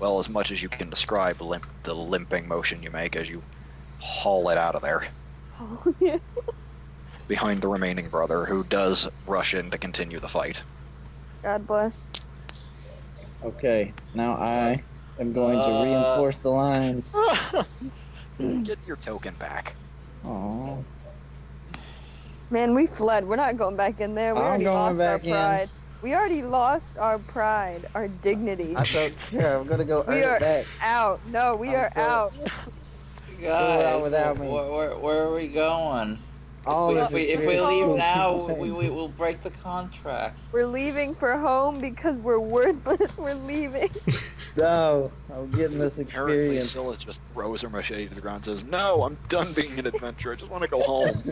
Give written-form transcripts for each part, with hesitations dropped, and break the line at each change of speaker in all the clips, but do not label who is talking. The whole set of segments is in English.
well, as much as you can describe the limping motion you make as you haul it out of there.
Oh, yeah.
Behind the remaining brother, who does rush in to continue the fight.
God bless.
Okay, now I am going to reinforce the lines.
Get your token back.
Aww.
Man, we fled. We're not going back in there. We
I'm
already
going
lost our
back in.
pride. We already lost our pride, our dignity.
I don't care. I'm gonna go
We
earn
are
it back.
out. No, we are out.
Guys,
without me.
where are we going?
All
If
this
we
is
leave
real.
now, we'll break the contract.
We're leaving for home because we're worthless. We're leaving.
No, I'm getting this
Apparently,
experience.
Scylla just throws her machete to the ground and says, "No, I'm done being an adventurer. I just want to go home.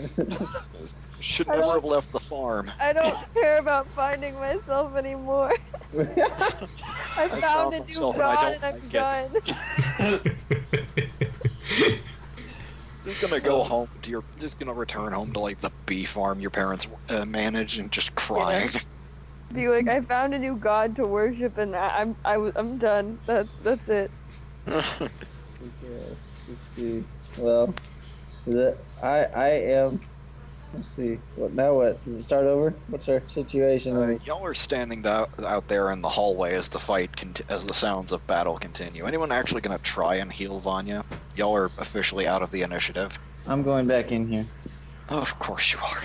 Should never have left the farm."
I don't care about finding myself anymore. I found a new
myself and I
god
don't
and I'm
like
done.
Just gonna go home to your. Just gonna return home to like the bee farm your parents managed and just crying.
Be like, I found a new god to worship and I'm done. That's it.
Okay, let's see. Well, I am. Let's see. What now? What does it start over? What's our situation?
Y'all are standing out there in the hallway as the fight as the sounds of battle continue. Anyone actually gonna try and heal Vanya? Y'all are officially out of the initiative.
I'm going back in here.
Of course you are.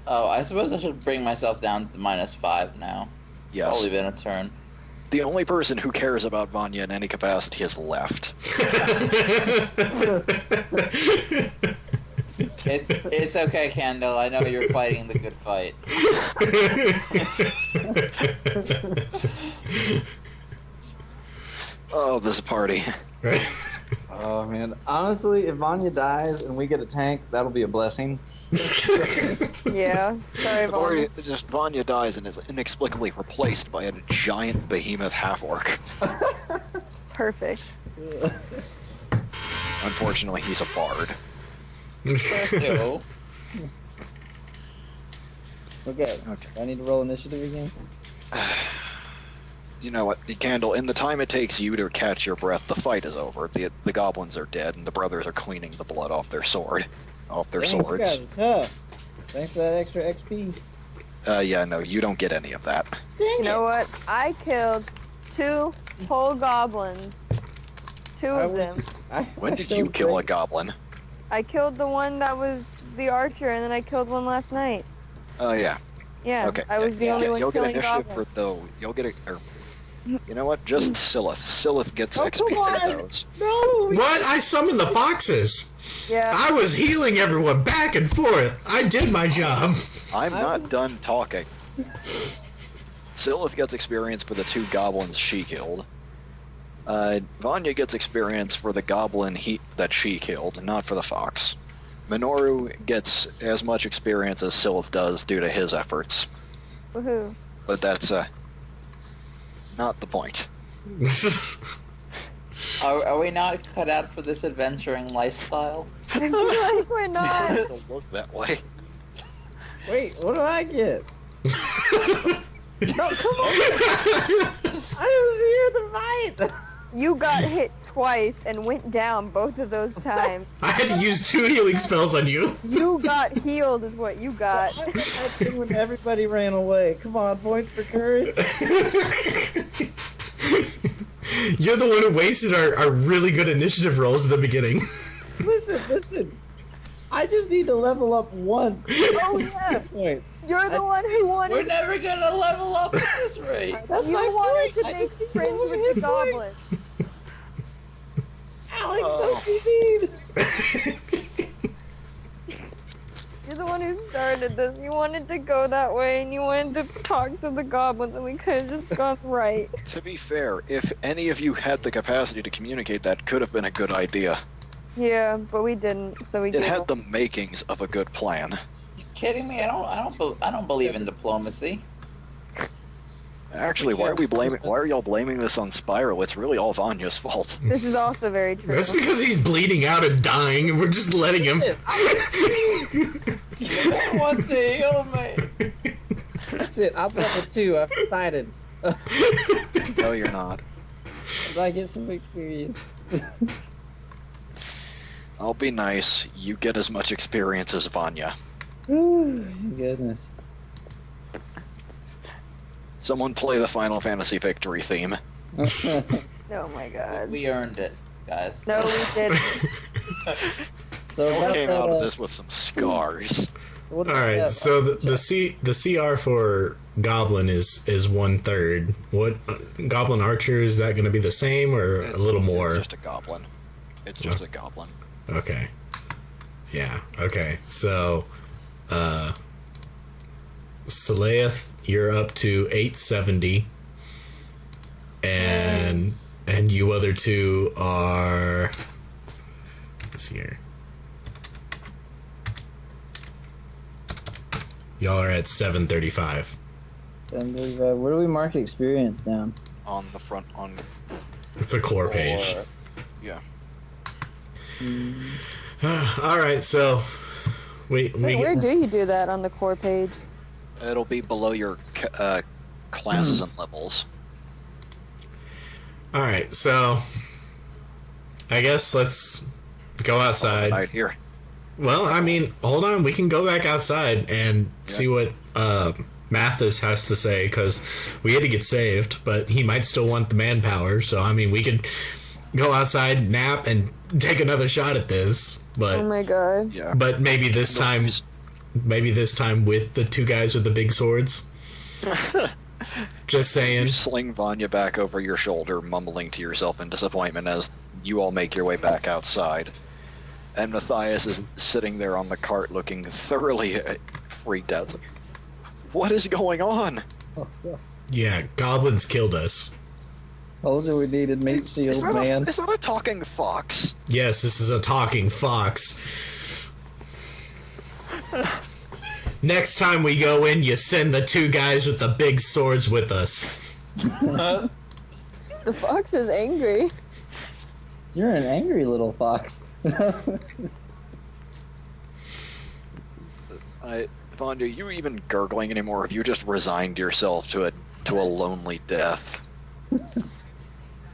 Oh, I suppose I should bring myself down to -5 now.
Yes.
I'll leave it in a turn.
The only person who cares about Vanya in any capacity has left.
It's okay, Kandel. I know you're fighting the good fight.
Oh, this party.
Oh man, honestly, if Vanya dies and we get a tank, that'll be a blessing.
Yeah. Sorry,
Or
Vanya.
just Vanya dies and is inexplicably replaced by a giant behemoth half-orc.
Perfect.
Unfortunately, he's a bard.
Ew.
Okay. I need to roll initiative again.
You know what, Kandel, in the time it takes you to catch your breath, the fight is over. The goblins are dead, and the brothers are cleaning the blood off their swords.
Dang, you guys are tough. Thanks for that extra XP.
Yeah, no, you don't get any of that.
You know what? I killed 2 whole goblins. 2 of them.
When did you kill a goblin?
I killed the one that was the archer, and then I killed one last night.
Oh, yeah.
Yeah,
Okay.
I was the only one
You'll get
killing
initiative
goblins.
you'll get you know what? Just Sleyth. Sleyth gets XP for those.
No!
What? I summoned the foxes.
Yeah.
I was healing everyone back and forth. I did my job.
I'm not done talking. Sleyth gets experience for the 2 goblins she killed. Vanya gets experience for the goblin that she killed, not for the fox. Minoru gets as much experience as Sleyth does due to his efforts.
Woohoo.
But that's, not the point.
Are we not cut out for this adventuring lifestyle?
I feel like we're not.
It don't look that way.
Wait, what do I get?
No, come on.
I was here to fight.
You got hit twice and went down both of those times.
I had to use 2 healing spells on you.
You got healed is what you got.
When everybody ran away. Come on, points for courage.
You're the one who wasted our really good initiative rolls at the beginning.
Listen. I just need to level up once.
Oh yeah,
Points.
you're the one who
We're
wanted.
never gonna level up at this rate.
That's
You
my
wanted
point.
to
I
make
just need
friends
one
with
hit
the
point.
goblin.
Alex,
Oh.
don't you need?
You're the one who started this. You wanted to go that way, and you wanted to talk to the goblins, and we could have just gone right.
To be fair, if any of you had the capacity to communicate, that could have been a good idea.
Yeah, but we didn't, so we
It
gave
had
up.
the makings of a good plan.
You kidding me? I don't believe in diplomacy.
Actually, why are y'all blaming this on Spiral? It's really all Vanya's fault.
This is also very true.
That's because he's bleeding out and dying, and we're just letting him.
You don't want to heal me.
That's it. I'm level 2. I've decided.
No, you're not.
Did I get some experience?
I'll be nice. You get as much experience as Vanya.
Ooh, goodness.
Someone play the Final Fantasy victory theme.
Oh my god.
We earned it, guys.
No, we didn't.
So
I
about
came
that,
out of this with some scars.
what
All
about
right,
that-
so the CR for Goblin is 1/3. What Goblin Archer, is that going to be the same or a little more?
It's just a goblin. It's just a goblin.
Okay. Yeah. Okay. So, Sleyth, you're up to 870, and you other two are. Let's see here. Y'all are at 735.
Where do we mark experience down?
On the front, on
It's the core page.
Or-
yeah.
All right. So,
Wait, where do you do that on the core page?
It'll be below your classes and levels.
All right. So, I guess let's go outside.
Right here.
Well, I mean, hold on. We can go back outside and see what Mathis has to say, because we had to get saved, but he might still want the manpower. So, I mean, we could go outside, nap, and take another shot at this.
Oh my god.
Yeah.
But maybe this time with the two guys with the big swords. Just saying.
You sling Vanya back over your shoulder, mumbling to yourself in disappointment as you all make your way back outside. And Matthias is sitting there on the cart looking thoroughly freaked out. It's like, what is going on?
Oh, gosh.
Yeah, goblins killed us.
Told you we needed meat shield, man.
Is that a talking fox?
Yes, this is a talking fox. Next time we go in, you send the two guys with the big swords with us.
The fox is angry.
You're an angry little fox.
Vanya, are you even gurgling anymore? Have you just resigned yourself to a lonely death?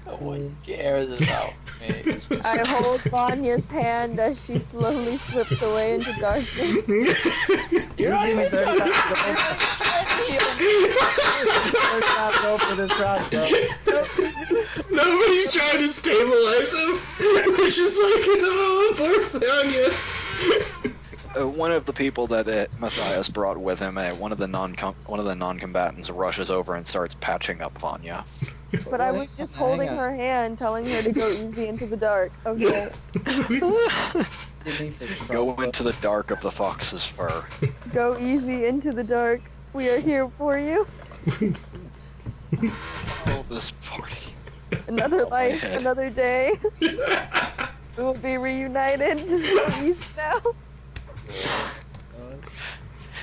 No one cares about me.
I hold Vanya's hand as she slowly slips away into darkness.
You're not even
Third
trying
time go for this crossbow.
Nobody's trying to stabilize him. We're just like, oh, poor Vanya.
One of the people that Matthias brought with him, one of the non-combatants, rushes over and starts patching up Vanya.
But I was just holding her hand, telling her to go easy into the dark. Okay.
Go into the dark of the fox's fur.
Go easy into the dark. We are here for you.
Oh, this party.
Another life,
head.
another day. We will be reunited. Just go easy now.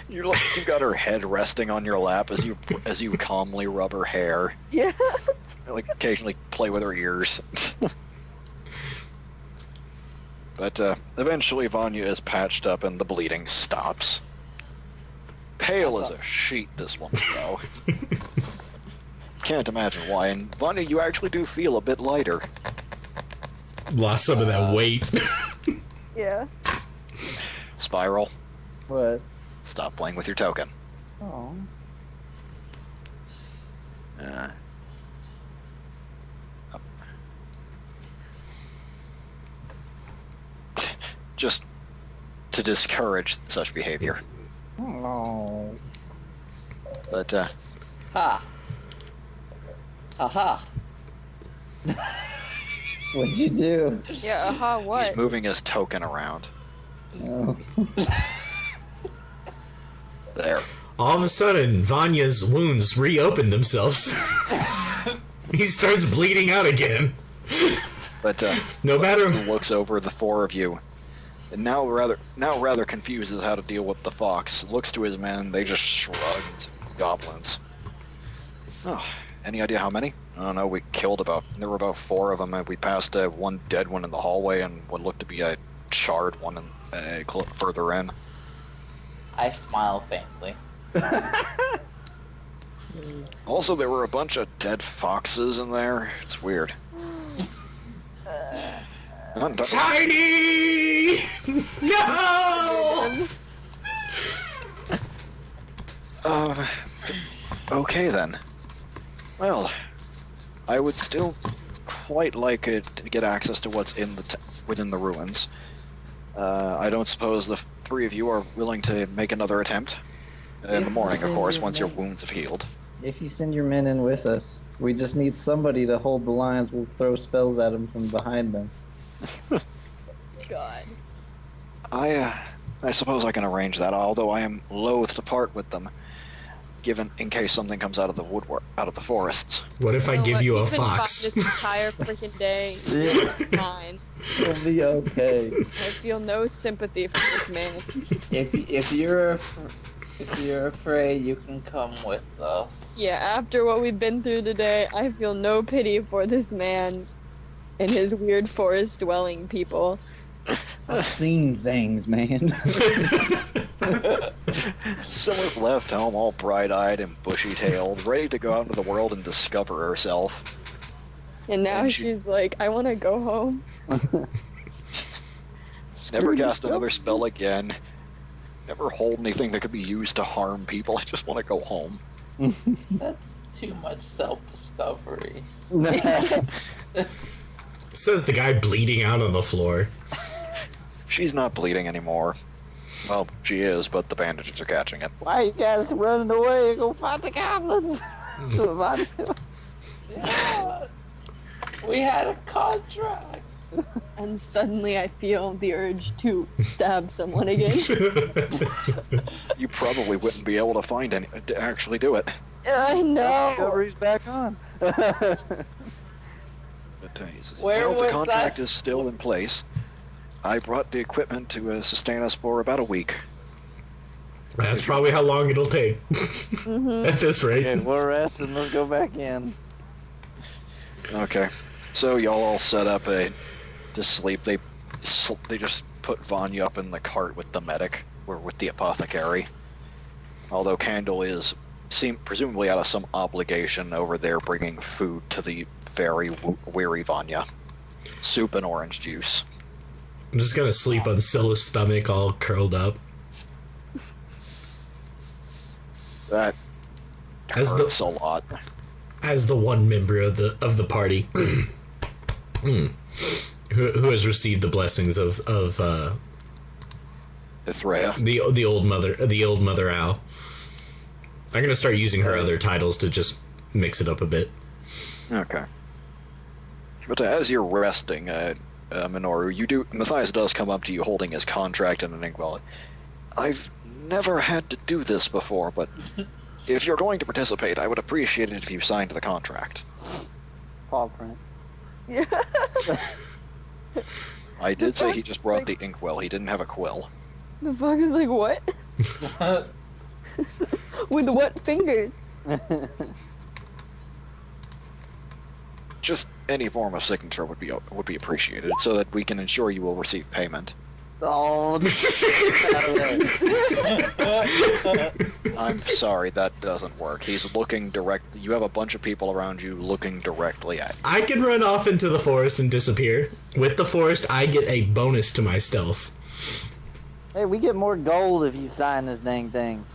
You got her head resting on your lap as you calmly rub her hair.
Yeah.
Like occasionally play with her ears. But eventually Vanya is patched up and the bleeding stops. Pale as a sheet, this one, though. Can't imagine why. And Vanya, you actually do feel a bit lighter.
Lost some of that weight.
Yeah.
Spiral,
What?
stop playing with your token.
Oh.
Just to discourage such behavior.
Oh.
But
Ha. Aha.
What'd you do?
Yeah, aha, what?
he's moving his token around.
Oh.
There.
All of a sudden, Vanya's wounds reopen themselves. He starts bleeding out again.
But
No matter.
looks over the four of you, and now rather confused as how to deal with the fox. Looks to his men. They just shrugged. Goblins. Oh, any idea how many? I don't know. We killed there were about 4 of them, and we passed one dead one in the hallway and what looked to be a charred one further in.
I smile faintly.
Also, there were a bunch of dead foxes in there. It's weird.
Tiny! No!
Okay then. Well, I would still quite like it to get access to what's in the within the ruins. I don't suppose the three of you are willing to make another attempt? In the morning, of course, once your wounds have healed.
If you send your men in with us, we just need somebody to hold the lines. We'll throw spells at them from behind them.
God.
I suppose I can arrange that, although I am loath to part with them, given in case something comes out of the woodwork, out of the forests.
What if I give you a fox?
This entire freaking day. Fine.
It'll be okay.
I feel no sympathy for this man.
If you're afraid, you can come with us.
Yeah, after what we've been through today, I feel no pity for this man and his weird forest-dwelling people.
I've seen things, man.
Summer's left home all bright-eyed and bushy-tailed, ready to go out into the world and discover herself.
And now
And
she's like, I want to go home.
Never cast another spell again. Never hold anything that could be used to harm people. I just want to go home.
That's too much self-discovery.
Says the guy bleeding out on the floor.
She's not bleeding anymore. Well, she is, but the bandages are catching it.
Why are you guys running away? Go fight the goblins. So
Yeah. We had a contract.
And suddenly I feel the urge to stab someone again.
You probably wouldn't be able to find any to actually do it.
I know.
Discovery's back on.
But,
Where
well, the
was
contract
that?
is still in place. I brought the equipment to sustain us for about a week.
That's probably how long it'll take. At this rate.
Okay, we'll rest and let's go back in.
Okay, so y'all all set up to sleep. They just put Vanya up in the cart with the medic, or with the apothecary. Although Kandel is presumably out of some obligation over there bringing food to the very weary Vanya. Soup and orange juice.
I'm just gonna sleep on Silla's stomach all curled up.
That
As the-
hurts a lot.
As the one member of the party who has received the blessings of
Ithrea.
the old mother owl. I'm gonna start using her other titles to just mix it up a bit.
Okay. But as you're resting, Minoru, Matthias does come up to you holding his contract and an inkwell. I've never had to do this before, but if you're going to participate, I would appreciate it if you signed the contract.
Paw print.
Yeah.
I did say he just brought the inkwell. He didn't have a quill.
The fox is like, what? With what fingers?
Just any form of signature would be appreciated, so that we can ensure you will receive payment.
Oh,
I'm sorry, that doesn't work. He's looking direct. You have a bunch of people around you looking directly at you.
I can run off into the forest and disappear. With the forest, I get a bonus to my stealth.
hey, we get more gold if you sign this dang thing.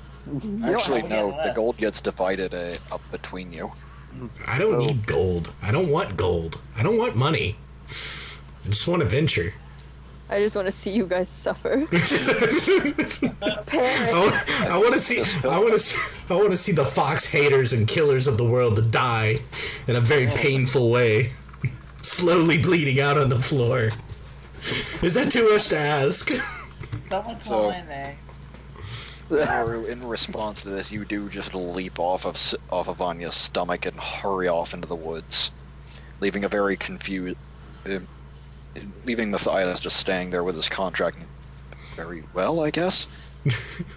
Actually,
have
no.
any
The
left.
gold gets divided up between you.
I don't need gold. I don't want gold. I don't want money. I just want adventure.
I just want to see you guys suffer. Parent.
I want to see the fox haters and killers of the world to die in a very painful way, slowly bleeding out on the floor. Is that too much to ask?
Someone
So-
call in there.
Minoru, in response to this, you do just leap off of Vanya's stomach and hurry off into the woods, leaving a very confused, leaving Matthias just staying there with his contract. Very well, I guess.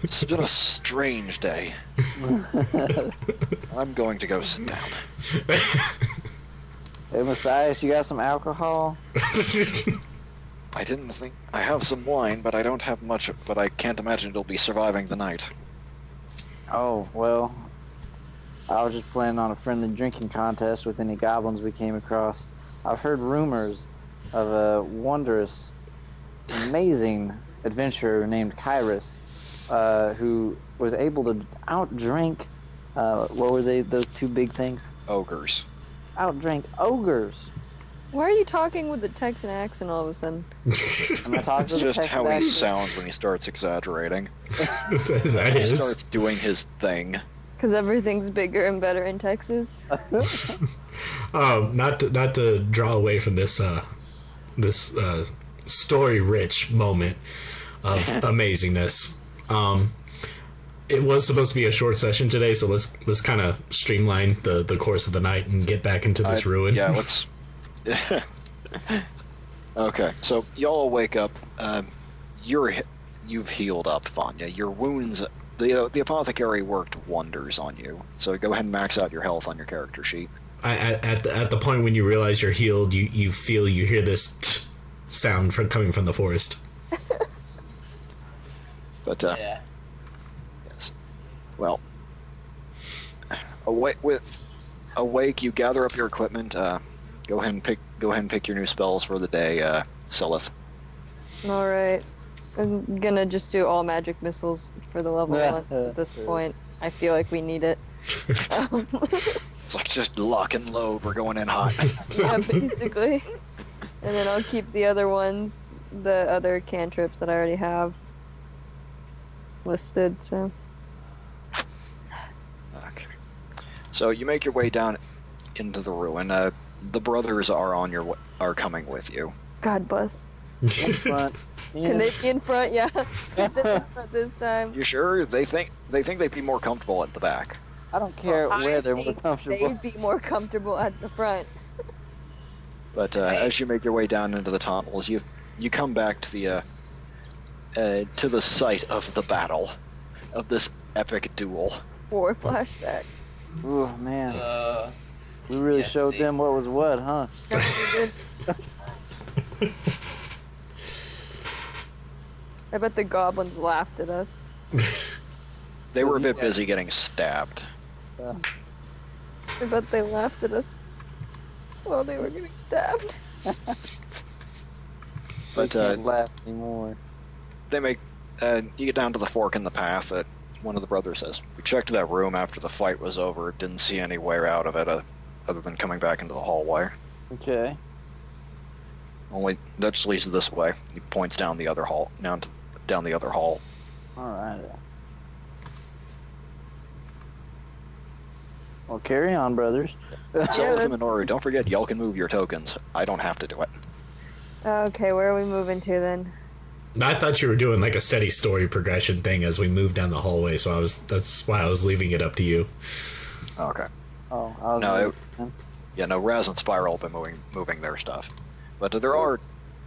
It's been a strange day. I'm going to go sit down.
Hey, Matthias, you got some alcohol?
I didn't think I have some wine, but I don't have much. But I can't imagine it'll be surviving the night.
Oh, well, I was just planning on a friendly drinking contest with any goblins we came across. I've heard rumors of a wondrous, amazing adventurer named Kairyuu, who was able to outdrink, what were they, those two big things?
Ogres.
Outdrink ogres.
Why are you talking with the Texan accent all of a sudden?
Am I talking
It's
with a
just
Texas
how he
accent?
sounds when he starts exaggerating.
That
He
is.
starts doing his thing.
Because everything's bigger and better in Texas.
Not to draw away from this story-rich moment of amazingness. It was supposed to be a short session today, so let's kind of streamline the course of the night and get back into this ruin.
Yeah, let's. Okay, so y'all wake up. You've healed up, Vanya. Your wounds. The apothecary worked wonders on you. So go ahead and max out your health on your character sheet.
At the point when you realize you're healed, you hear this sound coming from the forest.
But
Yeah.
yes. Well, awake. You gather up your equipment. Go ahead and pick your new spells for the day, Sleyth.
Alright. I'm gonna just do all magic missiles for the level
Yeah,
1 at this
sure.
point. I feel like we need it.
It's like just lock and load. We're going in hot.
Yeah, basically. And then I'll keep the other ones, the other cantrips that I already have listed, so.
Okay. So you make your way down into the ruin. The brothers are coming with you.
God bless.
In front.
Can they be in front? Yeah. Keep them in front this time.
You sure? They think they'd be more comfortable at the back.
I don't care where they're more comfortable.
They'd be more comfortable at the front.
But as you make your way down into the tunnels, you come back to the site of the battle, of this epic duel.
4 flashbacks.
Ooh, man.
Uh,
We really
yes,
showed them what was what, huh?
I bet the goblins laughed at us.
They were a bit
Yeah.
busy getting stabbed.
I bet they laughed at us while they were getting stabbed.
But
Can't laugh anymore.
they make you get down to the fork in the path that one of the brothers says, "We checked that room after the fight was over. Didn't see any way out of it other than coming back into the hallway.
Okay.
Only that just leads this way." He points down the other hall, down the other hall.
Alright. Well, carry on, brothers.
So is Minoru. Don't forget, y'all can move your tokens. I don't have to do it.
Okay, where are we moving to then?
I thought you were doing like a steady story progression thing as we moved down the hallway, so that's why I was leaving it up to you.
Okay.
Oh, I was
No,
moving.
Yeah, no, Raz and Spiral have been moving their stuff. But there are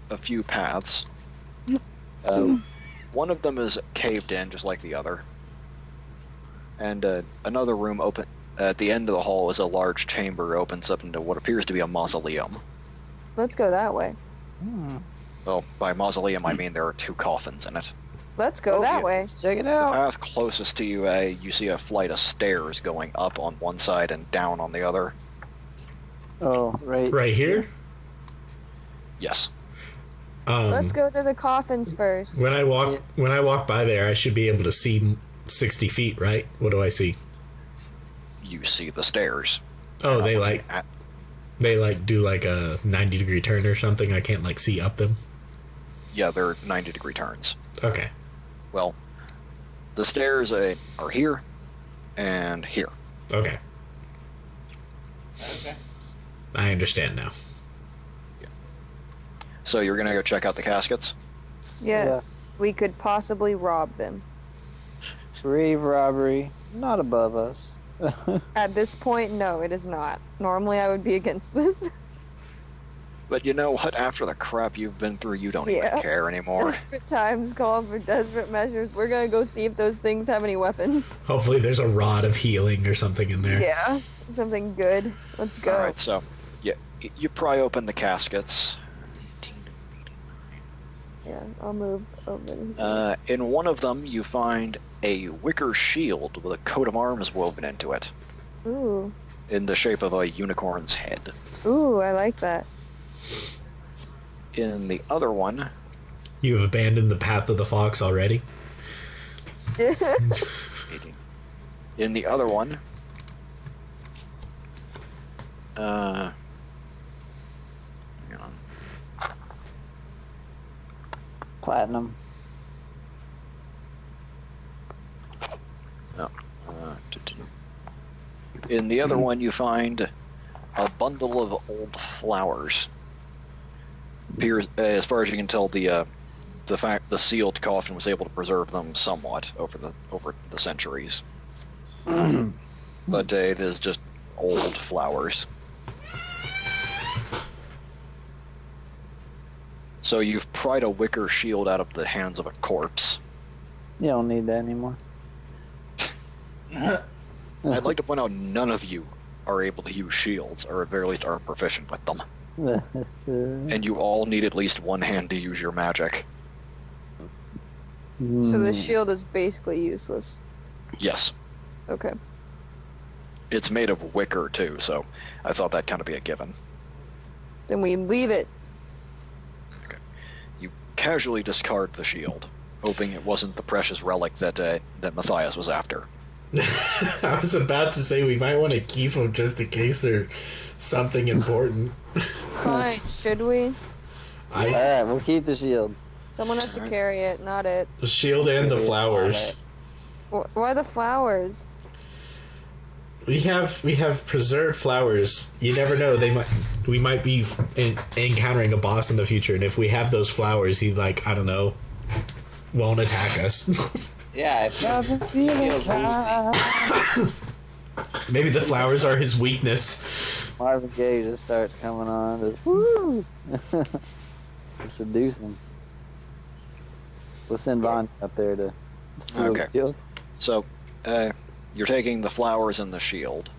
a few paths. One of them is caved in, just like the other. And another room open at the end of the hall is a large chamber opens up into what appears to be a mausoleum.
Let's go that way.
Hmm.
Well, by mausoleum I mean there are 2 coffins in it.
Let's go that way.
Check it
The
out.
path closest to you, you see a flight of stairs going up on one side and down on the other.
Oh, right.
Right here.
Yes.
Let's go to the coffins first.
When I walk by there, I should be able to see 60 feet, right? What do I see?
You see the stairs.
Oh, they
At-
do like a 90-degree turn or something. I can't like see up them.
Yeah, they're 90-degree turns.
Okay.
Well, the stairs are here and here.
Okay.
okay.
I understand now.
So you're gonna go check out the caskets?
Yes. We could possibly rob them.
Grave robbery. Not above us.
At this point, no, it is not. Normally I would be against this.
But you know what? After the crap you've been through, you don't
Yeah.
even care anymore.
Desperate times call for desperate measures. We're gonna go see if those things have any weapons.
Hopefully, there's a rod of healing or something in there.
Yeah. Something good. Let's go.
Alright, so you pry open the caskets.
Yeah, I'll move over.
In one of them, you find a wicker shield with a coat of arms woven into it,
Ooh.
in the shape of a unicorn's head.
Ooh, I like that.
In the other one,
You've abandoned the path of the fox already.
in the other one, hang on.
Platinum.
No. In the other one, you find a bundle of old flowers. Appears, as far as you can tell, the sealed coffin was able to preserve them somewhat over the centuries. But it is just old flowers. So you've pried a wicker shield out of the hands of a corpse.
You don't need that anymore.
I'd like to point out none of you are able to use shields, or at very least are proficient with them. And you all need at least one hand to use your magic.
So the shield is basically useless.
Yes.
Okay.
It's made of wicker, too, so I thought that'd kind of be a given.
Then we leave it.
Okay. You casually discard the shield, hoping it wasn't the precious relic that Matthias was after.
I was about to say we might want to keep them just in case they're something important.
Fine, should we?
Alright, we'll keep the shield.
Someone has to carry it, not it.
The shield and the flowers.
Why the flowers?
We have preserved flowers. You never know. We might be encountering a boss in the future, and if we have those flowers, he I don't know, won't attack us.
Yeah, I feel
Maybe the flowers are his weakness.
Marvin Gaye just starts coming on. Just, woo! Seduce him. We'll send Vanya up there to seal the deal.
So, you're taking the flowers and the shield,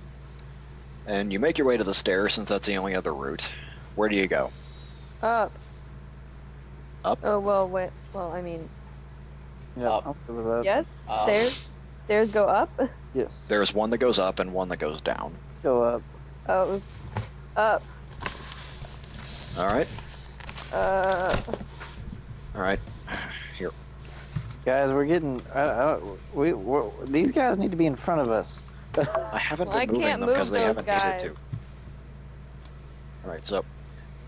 and you make your way to the stairs since that's the only other route. Where do you go?
Up.
Up?
Oh, well, wait. Well, I mean,
Yeah,
Up.
I'll go with that.
yes?
Up.
Stairs? Stairs go up?
Yes.
There's one that goes up and one that goes down.
Go up.
Oh, up.
Alright?
Uh,
Alright. Here.
Guys, we're getting. These guys need to be in front of us.
I haven't
Well, I
been moving
can't
them because
move
they
those
haven't
guys.
needed to. Alright, so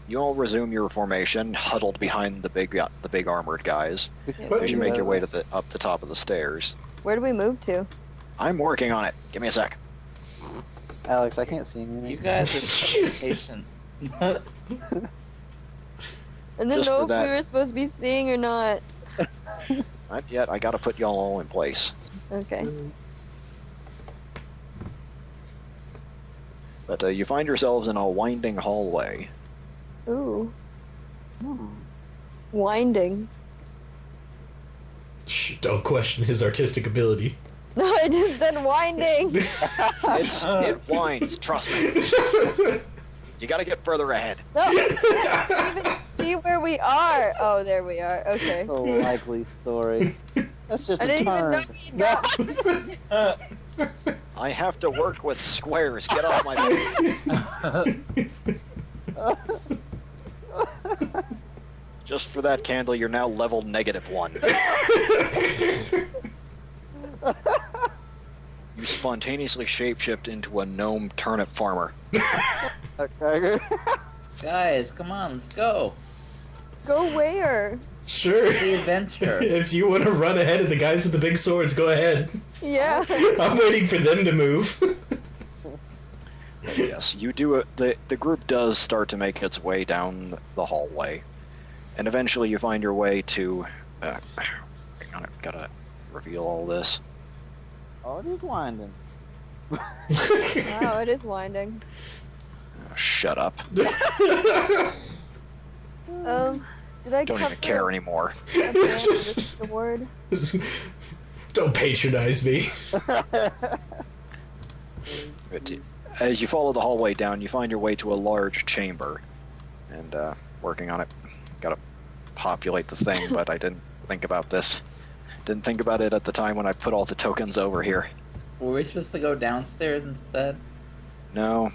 you all resume your formation, huddled behind the big armored guys, as you make your way to up the top of the stairs.
Where do we move to?
I'm working on it. Give me a sec.
Alex, I can't see anything.
You guys are so patient.
I didn't
Just
know
for
if
that-
we were supposed to be seeing or not.
Not yet. I gotta put y'all all in place.
Okay.
But you find yourselves in a winding hallway.
Ooh.
Hmm.
Winding.
Shh, don't question his artistic ability.
No, I just said winding.
It winds. Trust me. You gotta get further ahead.
No, I can't even see where we are. Oh, there we are. Okay.
A likely story. That's just
I
a
didn't
turn.
even know we got.
I have to work with squares. Get off my back. Just for that, Kandel, you're now level -1. You spontaneously shapeshift into a gnome turnip farmer.
Okay.
Guys, come on, let's go.
Go where?
Sure.
The adventure.
If you want to run ahead of the guys with the big swords, go ahead.
Yeah.
I'm waiting for them to move.
Yes, you do it. The group does start to make its way down the hallway, and eventually you find your way to. Gotta reveal all this.
Oh, it is winding.
Wow, it is winding.
Oh, shut up!
Did I
Don't even care anymore.
the word?
Don't patronize me.
As you follow the hallway down, you find your way to a large chamber, and working on it. Gotta populate the thing, but I didn't think about this. Didn't think about it at the time when I put all the tokens over here.
Were we supposed to go downstairs instead?
No,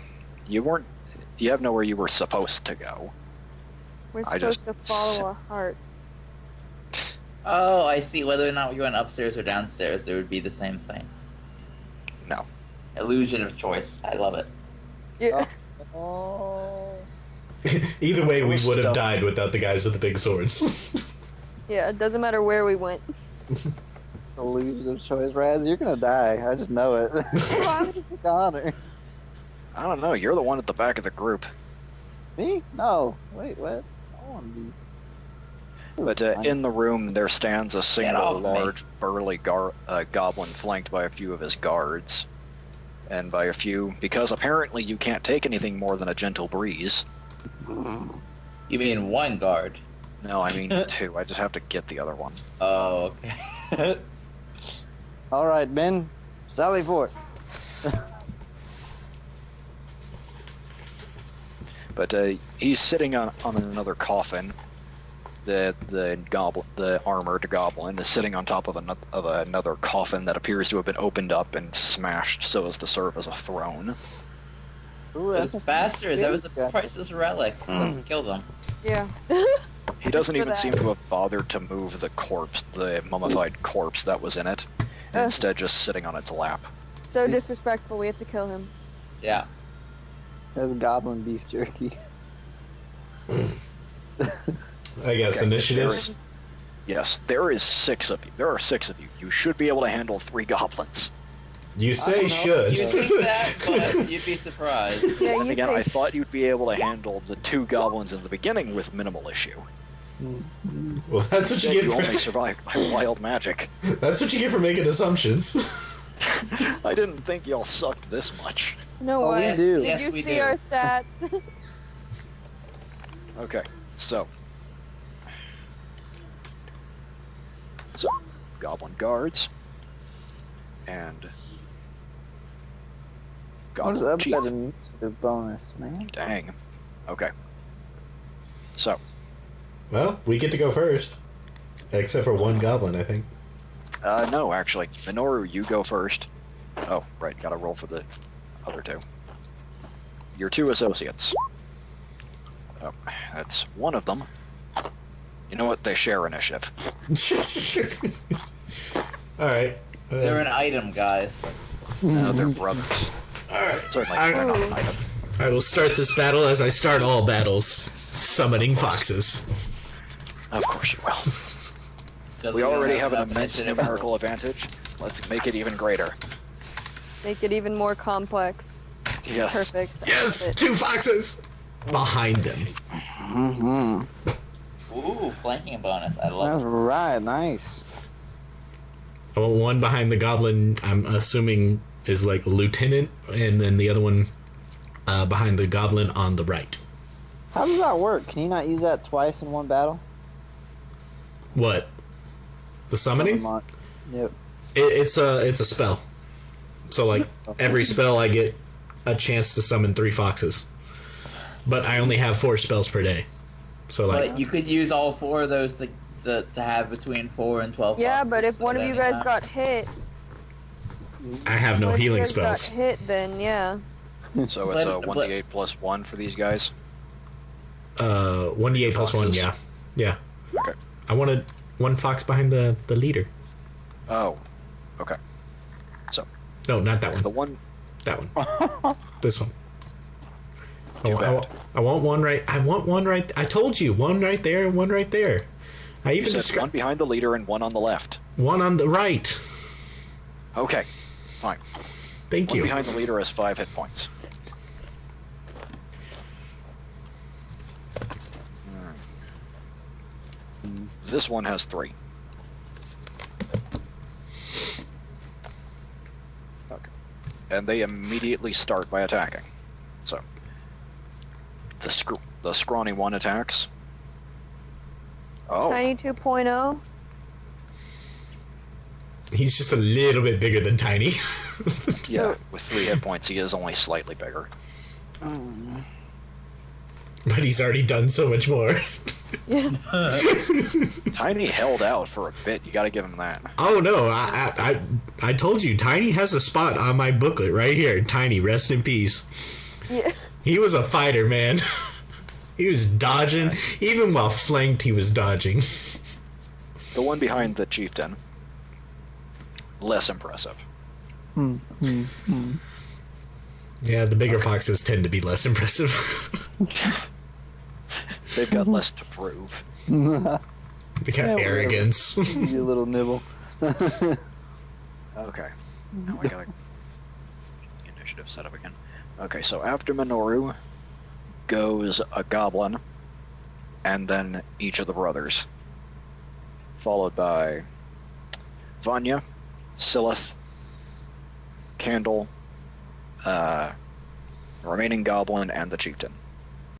you weren't. You have nowhere you were supposed to go.
We're
I
supposed
just
to follow our hearts.
Oh, I see. Whether or not we went upstairs or downstairs, it would be the same thing.
No.
Illusion of choice. I love it.
Yeah.
Oh.
Either way, we would have
Stuff.
died without the guys with the big swords.
Yeah, it doesn't matter where we went.
Illusion of choice, Raz. You're gonna die. I just know it. Connor.
I don't know. You're the one at the back of the group.
Me? No. Wait, what? I want to be.
But in the room, there stands a
off
single
me.
large, burly goblin flanked by a few of his guards. And by a few, because apparently you can't take anything more than a gentle breeze.
You mean one guard?
No, I mean two. I just have to get the other one.
Oh, okay.
All right, Ben. Sally forth.
But he's sitting on another coffin. The armored goblin is sitting on top of another coffin that appears to have been opened up and smashed so as to serve as a throne.
Ooh,
Those bastards. That was a
big guy.
priceless relic. Let's kill them.
Yeah.
He doesn't
For
even
that.
seem to have bothered to move the corpse, the mummified corpse that was in it. Instead, just sitting on its lap.
So disrespectful, we have to kill him.
Yeah.
That's goblin beef jerky.
I guess
Okay,
initiatives.
Yes, there are 6 of you. There are 6 of you. You should be able to handle 3 goblins.
You say
don't know.
should.
You'd think that, but you'd be surprised.
Yeah,
And
you
again,
say.
I thought you'd be able to handle the 2 goblins in the beginning with minimal issue.
Well, that's what
Instead,
you
you
get.
only survived by wild magic.
That's what you get for making assumptions.
I didn't think y'all sucked this much.
No
Oh, we
way.
do.
Did
Yes,
you
we
see
do.
our stats?
Okay, so goblin guards and
What is
goblin
up
chief.
with that initiative bonus, man?
Dang. Okay. So
Well, we get to go first. Except for one goblin, I think.
no, actually, Minoru, you go first. Oh, right, gotta roll for the other 2. Your 2 associates. Oh, that's one of them. You know what? They share initiative.
Alright.
They're an item, guys.
No, they're brothers.
Alright.
Certainly,
I-
they're not an item.
I will start this battle as I start all battles. Summoning foxes.
Of course you will.
Doesn't
We already
even
have an
enough
immense
initiative.
numerical advantage. Let's make it even greater.
Make it even more complex.
Yes.
Perfect. I
Yes!
love it.
2 foxes! Behind them.
Mm-hmm.
Ooh, flanking bonus. I
That's
love it.
right. Nice.
I want one behind the goblin, I'm assuming is like lieutenant, and then the other one behind the goblin on the right.
How does that work? Can you not use that twice in one battle?
What? The summoning?
Never mind. Yep.
It's a spell. So like every spell I get a chance to summon 3 foxes. But I only have 4 spells per day. So like
But you could use all 4 of those to have between 4 and 12
Yeah,
foxes
but if
at
one of you
any
guys
time.
got hit,
I have no
one of you
healing
guys got
spells.
hit, then yeah.
So it's a
But-
1d8 plus 1 for these guys.
1d8 plus 1,
Foxes.
yeah. Yeah.
Okay.
I wanted 1 fox behind the leader.
Oh. Okay.
No, not that
The
one.
one.
That one. This one.
Too bad.
I want one right. I want one right. I told you, one right there and one right there. I
You
even
said one
described
behind the leader and one on the left.
one on the right.
Okay. Fine.
Thank
One
you.
behind the leader has 5 hit points. This one has 3. Okay. And they immediately start by attacking. So, the scrawny one attacks. Oh,
Tiny 2.0.
He's just a little bit bigger than Tiny.
yeah. With 3 hit points, he is only slightly bigger.
But he's already done so much more.
Yeah.
Tiny held out for a bit. You got to give him that.
Oh no, I told you, Tiny has a spot on my booklet right here. Tiny, rest in peace.
Yeah.
He was a fighter, man. He was dodging. Even while flanked, he was dodging.
The one behind the chieftain, less impressive.
Yeah, the bigger foxes tend to be less impressive.
They've got less to prove.
They got arrogance.
Give you a little nibble.
Okay. Now I gotta initiative set up again. Okay, so after Minoru goes a goblin, and then each of the brothers, followed by Vanya, Sleyth, Kandel, remaining goblin, and the chieftain.